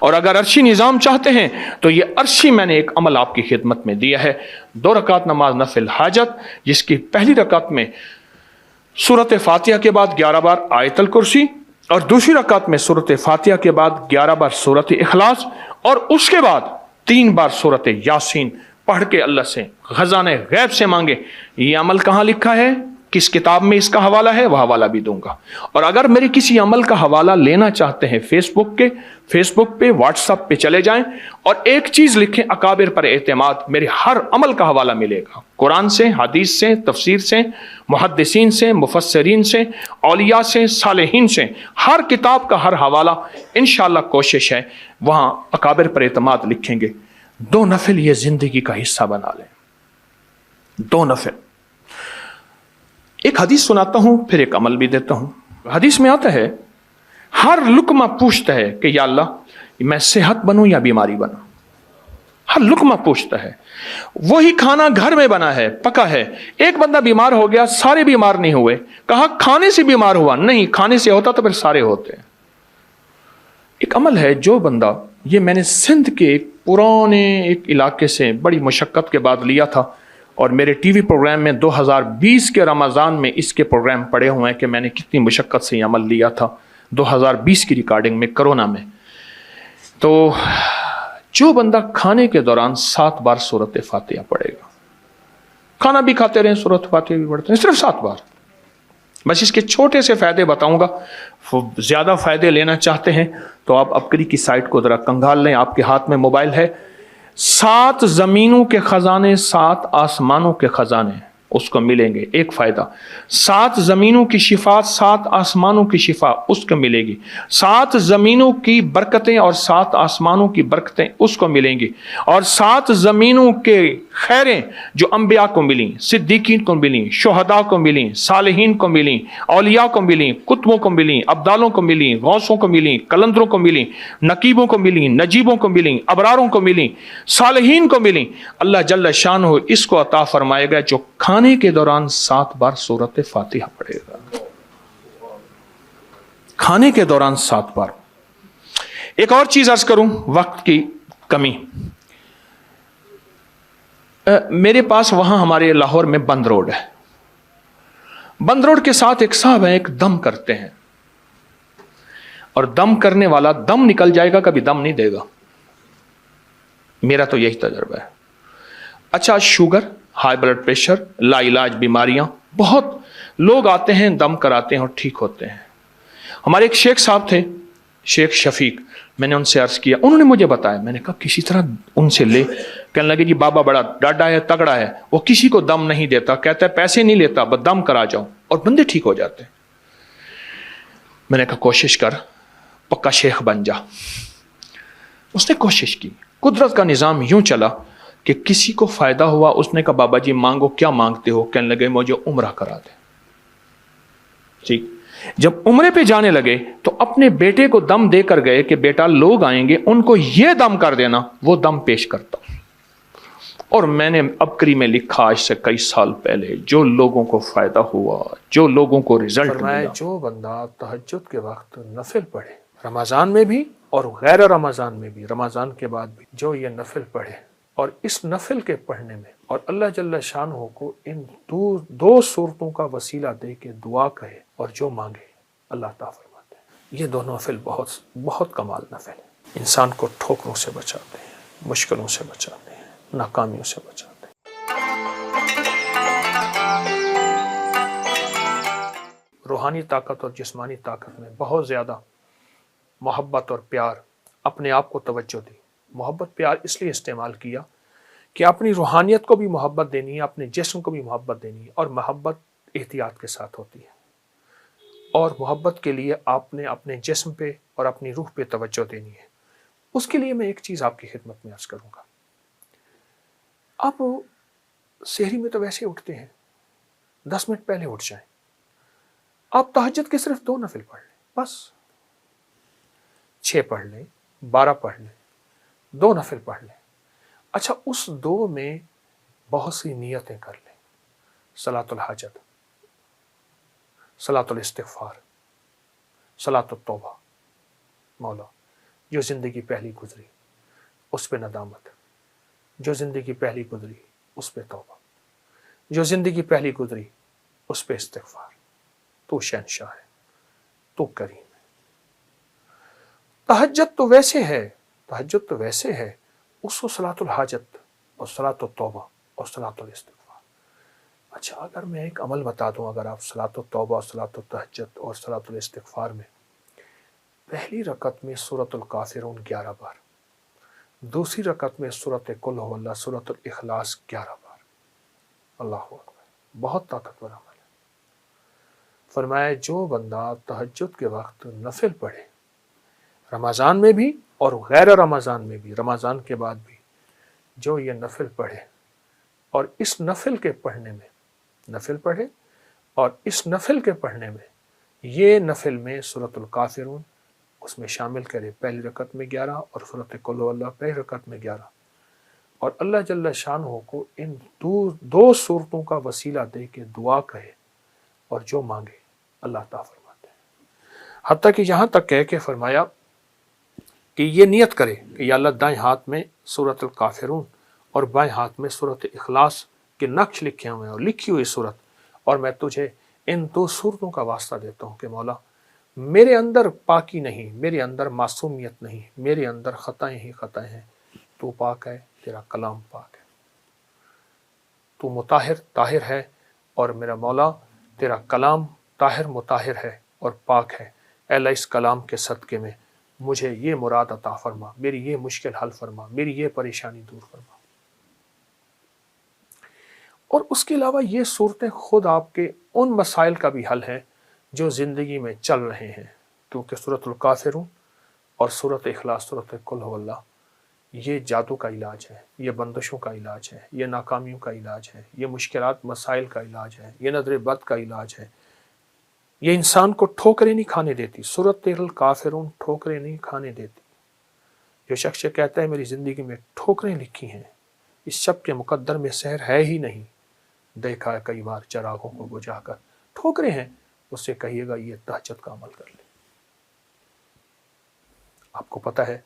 اور اگر عرشی نظام چاہتے ہیں تو یہ عرشی میں نے ایک عمل آپ کی خدمت میں دیا ہے. 2 رکعت نماز نفل حاجت، جس کی پہلی رکعت میں سورۃ فاتحہ کے بعد 11 بار آیت الکرسی، اور دوسری رکعت میں سورۃ فاتحہ کے بعد 11 بار سورۃ اخلاص، اور اس کے بعد 3 بار سورۃ یاسین پڑھ کے اللہ سے خزانہ غیب سے مانگے. یہ عمل کہاں لکھا ہے، کس کتاب میں اس کا حوالہ ہے، وہ حوالہ بھی دوں گا. اور اگر میرے کسی عمل کا حوالہ لینا چاہتے ہیں فیس بک پہ واٹس ایپ پہ چلے جائیں اور ایک چیز لکھیں اکابر پر اعتماد، میرے ہر عمل کا حوالہ ملے گا، قرآن سے، حدیث سے، تفسیر سے، محدثین سے، مفسرین سے، اولیاء سے، صالحین سے، ہر کتاب کا ہر حوالہ انشاءاللہ کوشش ہے وہاں اکابر پر اعتماد لکھیں گے. 2 نفل یہ زندگی کا حصہ بنا لیں. 2 نفل. ایک حدیث سناتا ہوں پھر ایک عمل بھی دیتا ہوں. حدیث میں آتا ہے ہر لقمہ پوچھتا ہے کہ یا اللہ میں صحت بنوں یا بیماری بنوں. ہر لقمہ پوچھتا ہے. وہی کھانا گھر میں بنا ہے، پکا ہے، ایک بندہ بیمار ہو گیا، سارے بیمار نہیں ہوئے. کہا کھانے سے بیمار ہوا، نہیں، کھانے سے ہوتا تو پھر سارے ہوتے. ایک عمل ہے جو بندہ، یہ میں نے سندھ کے ایک پرانے ایک علاقے سے بڑی مشقت کے بعد لیا تھا، اور میرے ٹی وی پروگرام میں 2020 کے رمضان میں اس کے پروگرام پڑے ہوئے ہیں کہ میں نے کتنی مشقت سے یہ عمل لیا تھا 2020 کی ریکارڈنگ میں، کرونا میں. تو جو بندہ کھانے کے دوران 7 بار سورۃ فاتحہ پڑھے گا، کھانا بھی کھاتے رہیں سورۃ فاتحہ بھی پڑھتے ہیں، صرف 7 بار. بس اس کے چھوٹے سے فائدے بتاؤں گا. زیادہ فائدے لینا چاہتے ہیں تو آپ اپکری کی سائٹ کو ذرا کنگال لیں، آپ کے ہاتھ میں موبائل ہے. 7 زمینوں کے خزانے، 7 آسمانوں کے خزانے اس کو ملیں گے. ایک فائدہ، 7 زمینوں کی شفا، 7 آسمانوں کی شفا اس کو ملے گی. 7 زمینوں کی برکتیں اور 7 آسمانوں کی برکتیں اس کو ملیں گی. اور 7 زمینوں کے خیریں جو انبیاء کو ملیں، صدیقین کو ملیں، شہداء کو ملیں، صالحین کو ملیں، اولیاء کو ملیں، کتبوں کو ملیں، ابدالوں کو ملیں، غوثوں کو ملیں، کلندروں کو ملیں، نقیبوں کو ملیں، نجیبوں کو ملیں، ابراروں کو ملیں، صالحین کو ملیں. اللہ جل شانہ اس کو عطا فرمائے گا جو کھانے کے دوران 7 بار سورۃ فاتحہ پڑھے گا. کھانے کے دوران 7 بار. ایک اور چیز عرض کروں، وقت کی کمی. میرے پاس وہاں ہمارے لاہور میں بند روڈ ہے. بند روڈ کے ساتھ ایک صاحب ہیں، ایک دم کرتے ہیں، اور دم کرنے والا دم نکل جائے گا، کبھی دم نہیں دے گا. میرا تو یہی تجربہ ہے. اچھا، شوگر، ہائی بلڈ پریشر، لا علاج بیماریاں، بہت لوگ آتے ہیں دم کراتے ہیں اور ٹھیک ہوتے ہیں. ہمارے ایک شیخ صاحب تھے، شیخ شفیق. میں نے ان سے عرض کیا، انہوں نے مجھے بتایا. میں نے کہا کسی طرح ان سے لے. کہنے لگے جی بابا بڑا ڈاڈا ہے، تگڑا ہے، وہ کسی کو دم نہیں دیتا، کہتا ہے پیسے نہیں لیتا، بس دم کرا جاؤ، اور بندے ٹھیک ہو جاتے ہیں. میں نے کہا کوشش کر، پکا شیخ بن جا. اس نے کوشش کی. قدرت کا نظام یوں چلا کہ کسی کو فائدہ ہوا. اس نے کہا بابا جی مانگو، کیا مانگتے ہو؟ کہنے لگے مجھے عمرہ کرا دے. ٹھیک. جب عمرے پہ جانے لگے تو اپنے بیٹے کو دم دے کر گئے کہ بیٹا لوگ آئیں گے، ان کو یہ دم کر دینا. وہ دم پیش کرتا. اور میں نے ابکری میں لکھا آج سے کئی سال پہلے، جو لوگوں کو فائدہ ہوا، جو لوگوں کو رزلٹ ملا، جو بندہ تہجد کے وقت نفل پڑھے، رمضان میں بھی اور غیر رمضان میں بھی، رمضان کے بعد بھی، جو یہ نفل پڑھے اور اس نفل کے پڑھنے میں اور اللہ جل شانہ کو ان 2 صورتوں کا وسیلہ دے کے دعا کہے اور جو مانگے اللہ عطا فرماتے ہیں. یہ 2 نفل بہت بہت کمال نفل ہیں. انسان کو ٹھوکروں سے بچاتے ہیں، مشکلوں سے بچاتے ہیں، ناکامیوں سے بچاتے ہیں. روحانی طاقت اور جسمانی طاقت میں بہت زیادہ محبت اور پیار، اپنے آپ کو توجہ دی. محبت پیار اس لیے استعمال کیا کہ اپنی روحانیت کو بھی محبت دینی ہے، اپنے جسم کو بھی محبت دینی ہے، اور محبت احتیاط کے ساتھ ہوتی ہے. اور محبت کے لیے آپ نے اپنے جسم پہ اور اپنی روح پہ توجہ دینی ہے. اس کے لیے میں ایک چیز آپ کی خدمت میں عرض کروں گا. آپ سحری میں تو ویسے اٹھتے ہیں، 10 منٹ پہلے اٹھ جائیں. آپ تہجد کے صرف 2 نفل پڑھ لیں، بس 6 پڑھ لیں، 12 پڑھ لیں، 2 نفل پڑھ لیں. اچھا، اس 2 میں بہت سی نیتیں کر لیں. صلاۃ الحاجت، صلاۃ الاستغفار، صلاۃ التوبہ. مولا جو زندگی پہلی گزری اس پہ ندامت، جو زندگی پہلی گزری اس پہ توبہ، جو زندگی پہلی گزری اس پہ استغفار۔ تو شہنشاہ ہے، تو کریم ہے۔ تہجد تو ویسے ہے، تہجد تو ویسے ہے، اس کو صلاۃ الحاجت اور صلاۃ التوبہ اور صلاۃ الاستغفار۔ اچھا اگر میں ایک عمل بتا دوں، اگر آپ صلاۃ التوبہ اور صلاۃ التہجد اور صلاۃ الاستغفار میں پہلی رکعت میں سورۃ الکافرون 11 بار، دوسری رکعت میں سورۃ قل هو اللہ، سورۃ الاخلاص 11 بار، اللہ اکبر، بہت طاقتور عمل ہے۔ فرمایا جو بندہ تہجد کے وقت نفل پڑھے، رمضان میں بھی اور غیر رمضان میں بھی، رمضان کے بعد بھی، جو یہ نفل پڑھے اور اس نفل کے پڑھنے میں، نفل پڑھے اور اس نفل کے پڑھنے میں یہ نفل میں سورۃ الکافرون اس میں شامل کرے، پہلی رکعت میں 11 اور سورۃ قل هو اللہ پہلی رکعت میں 11، اور اللہ جل شانہ کو ان دو صورتوں کا وسیلہ دے کے دعا کہے اور جو مانگے اللہ تعالیٰ فرماتے ہیں۔ حتیٰ کہ یہاں تک کہہ کے فرمایا کہ یہ نیت کرے کہ یا اللہ دائیں ہاتھ میں سورۃ الکافرون اور بائیں ہاتھ میں سورۃ اخلاص کے نقش لکھے ہوئے ہیں اور لکھی ہوئی صورت، اور میں تجھے ان دو صورتوں کا واسطہ دیتا ہوں کہ مولا میرے اندر پاکی نہیں، میرے اندر معصومیت نہیں، میرے اندر خطائیں ہی خطائیں ہیں، تو پاک ہے، تیرا کلام پاک ہے، تو مطہر طاہر ہے، اور میرا مولا تیرا کلام طاہر مطہر ہے اور پاک ہے۔ اے اللہ اس کلام کے صدقے میں مجھے یہ مراد عطا فرما، میری یہ مشکل حل فرما، میری یہ پریشانی دور فرما۔ اور اس کے علاوہ یہ صورتیں خود آپ کے ان مسائل کا بھی حل ہے جو زندگی میں چل رہے ہیں، کیونکہ سورۃ الکافرون اور سورۃ اخلاص، سورۃ قل هو اللہ، یہ جادو کا علاج ہے، یہ بندشوں کا علاج ہے، یہ ناکامیوں کا علاج ہے، یہ مشکلات مسائل کا علاج ہے، یہ نظر بد کا علاج ہے، یہ انسان کو ٹھوکریں نہیں کھانے دیتی۔ سورۃ الکافرون ٹھوکریں نہیں کھانے دیتی۔ جو شخص کہتا ہے میری زندگی میں ٹھوکریں لکھی ہیں، اس شب کے مقدر میں سحر ہے ہی نہیں، دیکھا ہے کئی بار چراغوں کو بجھا کر، ٹھوکریں ہیں، اس سے کہیے گا یہ تہجد کا عمل کر لے۔ آپ کو پتہ ہے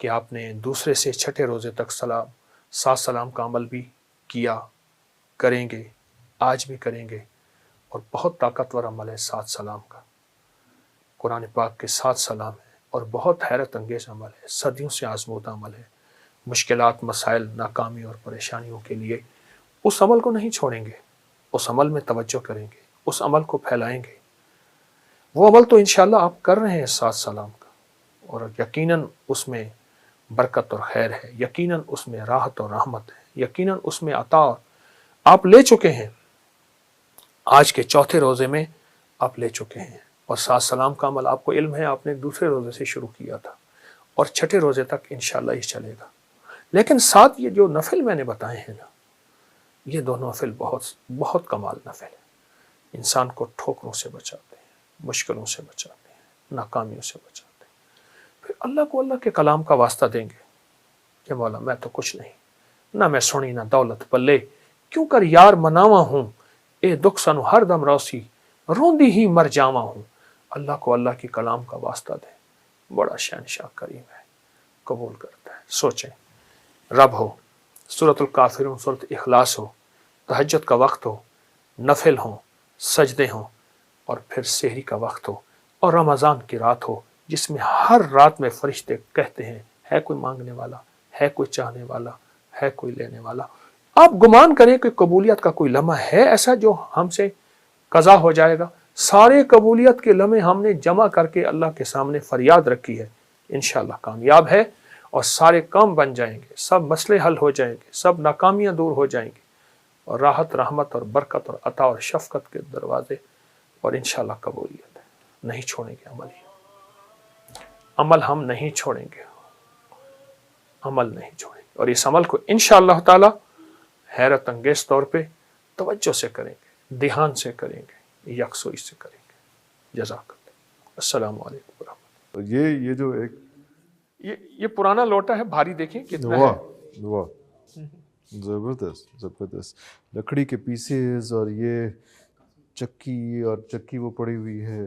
کہ آپ نے دوسرے سے چھٹے روزے تک سات سلام کا عمل بھی کیا، کریں گے، آج بھی کریں گے، اور بہت طاقتور عمل ہے 7 سلام کا، قرآن پاک کے 7 سلام ہیں، اور بہت حیرت انگیز عمل ہے، صدیوں سے آزمودہ عمل ہے۔ مشکلات، مسائل، ناکامی اور پریشانیوں کے لیے اس عمل کو نہیں چھوڑیں گے، اس عمل میں توجہ کریں گے، اس عمل کو پھیلائیں گے۔ وہ عمل تو انشاءاللہ آپ کر رہے ہیں 7 سلام کا، اور یقیناً اس میں برکت اور خیر ہے، یقیناً اس میں راحت اور رحمت ہے، یقیناً اس میں عطا آپ لے چکے ہیں، آج کے چوتھے روزے میں آپ لے چکے ہیں، اور 7 سلام کا عمل آپ کو علم ہے آپ نے دوسرے روزے سے شروع کیا تھا، اور چھٹے روزے تک انشاءاللہ یہ چلے گا۔ لیکن ساتھ یہ جو نفل میں نے بتائے ہیں نا، یہ دونوں نفل بہت کمال نفل ہے، انسان کو ٹھوکروں سے بچاتے ہیں، مشکلوں سے بچاتے ہیں، ناکامیوں سے بچاتے ہیں۔ پھر اللہ کو اللہ کے کلام کا واسطہ دیں گے کہ مولا میں تو کچھ نہیں، نہ میں سنی نہ دولت پلے، کیوں کر یار مناواں ہوں، اے دکھ سنو ہر دم روسی، روندی ہی مر جاواں ہوں۔ اللہ کو اللہ کی کلام کا واسطہ دیں، بڑا شہنشاہ کریم ہے، قبول کرتا ہے۔ سوچیں، رب ہو، سورۃ الکافرون، سورۃ اخلاص ہو، تہجد کا وقت ہو، نفل ہوں، سجدے ہوں، اور پھر سحری کا وقت ہو، اور رمضان کی رات ہو جس میں ہر رات میں فرشتے کہتے ہیں ہے کوئی مانگنے والا، ہے کوئی چاہنے والا، ہے کوئی لینے والا۔ آپ گمان کریں کہ قبولیت کا کوئی لمحہ ہے ایسا جو ہم سے قضا ہو جائے گا؟ سارے قبولیت کے لمحے ہم نے جمع کر کے اللہ کے سامنے فریاد رکھی ہے، انشاءاللہ کامیاب ہے، اور سارے کام بن جائیں گے، سب مسئلے حل ہو جائیں گے، سب ناکامیاں دور ہو جائیں گی، اور راحت، رحمت اور برکت اور عطا اور شفقت کے دروازے، اور انشاءاللہ قبولیت ہے۔ نہیں چھوڑیں گے عمل ہم نہیں چھوڑیں گے، عمل نہیں چھوڑیں گے، اور اس عمل کو انشاءاللہ تعالی حیرت انگیز طور پہ توجہ سے کریں گے، دھیان سے کریں گے، یکسوئی سے کریں گے۔ جزاک اللہ۔ السلام علیکم ورحمۃ اللہ۔ یہ جو ایک یہ پرانا لوٹا ہے، بھاری دیکھیں کتنا واہ ہے۔ واہ، زبردست زبردست، لکڑی کے پیسز، اور یہ چکی وہ پڑی ہوئی ہے،